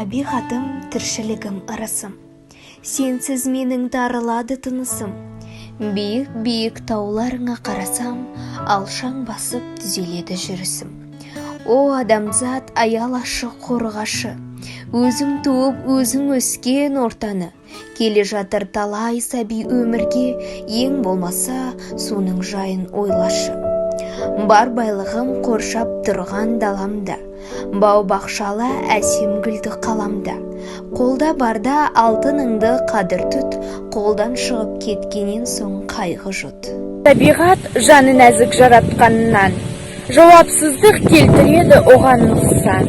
Табиғатым, тіршілігім ырысым. Сенсіз менің дарылады тынысым. Биік-биік тауларыңа қарасам, алшаң басып түзеледі жүрісім. О адамзат аялашы қорғашы, өзің туып өзің өскен ортаны. Келе жатыр талай сәби өмірге, ең болмаса соның жайын ойлашы. Бар байлығым қоршап тұрған даламда, бау-бақшалы әсем гүлді қаламда. Қолда барда алтыныңды қадір тұт, қолдан шығып кеткенен соң қайғы жұт. Табиғат жаны нәзік жаратқаннан, жауапсыздық келтіреді оған нұқсан.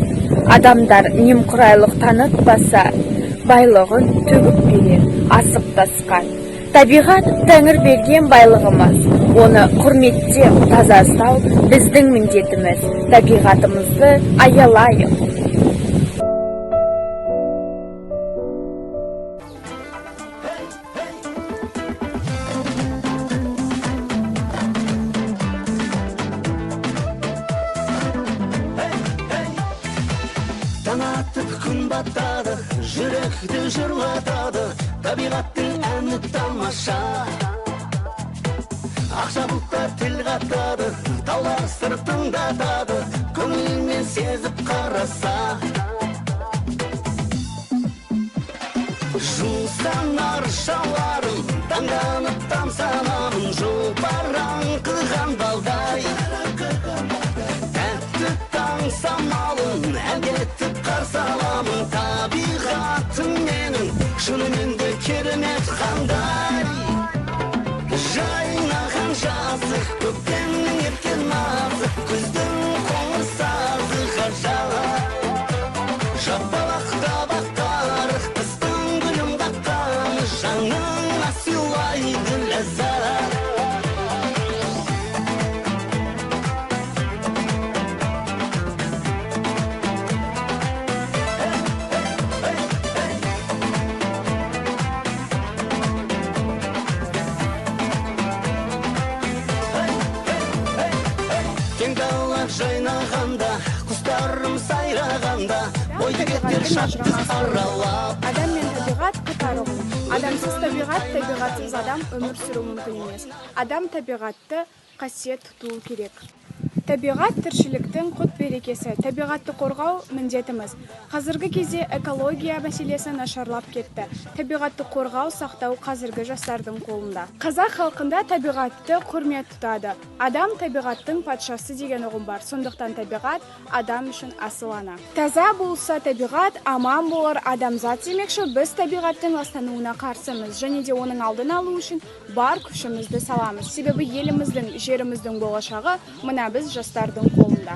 Адамдар немқұрайлық танытпаса, байлығын төгіп берер асып тасқан. Табиғат тәңір берген байлығымыз, оны құрметтеп таза ұстау біздің міндетіміз. Табиғатымызды аялайық. Таң атып күн батады, жүректі жырлатады, табиғаттың әні тамаша. Ақша бұлттар тіл қатады, таулар сыр тыңдатады, көңілмен сезіп қараса. Жұмыстан аршаларым, таңданып тамсанамын, жұпар аңқыған балдай. Тәтті таң самалын әндетіп қарсы аламын, табиғатым менің шынымен де керемет қандай. Жайнаған жазық, көктемнің еркен назы, күздің қоңыр сазы ғажап. Жапалақта бақтар, қыстың гүлін қаққан, жаныңа сыйлайды ләззат. Кең далалар жайнағанда, құстарым сайрағанда, ой жігіттер шаттық аралап. Адам мен табиғат қатар ұғым. Адамсыз табиғат, табиғатсыз адам өмір сүру мүмкін емес. Адам табиғатты қасиет тұтуы керек. Табиғат тіршіліктің құт берекесі. Табиғатты қорғау міндетіміз. Қазіргі кезде экология мәселесі нашарлап кетті. Табиғатты қорғау, сақтау қазіргі жастардың қолында. Қазақ халқында табиғатты құрмет тұтады. Адам табиғаттың патшасы деген ұғым бар. Сондықтан табиғат адам үшін асыл ана. Таза болса табиғат, аман болар адамзат демекші, біз табиғаттың ластануына қарсымыз және де оның алдын алу үшін бар күшімізді саламыз. Себебі еліміздің, жеріміздің болашағы мына біз жастардың қолында.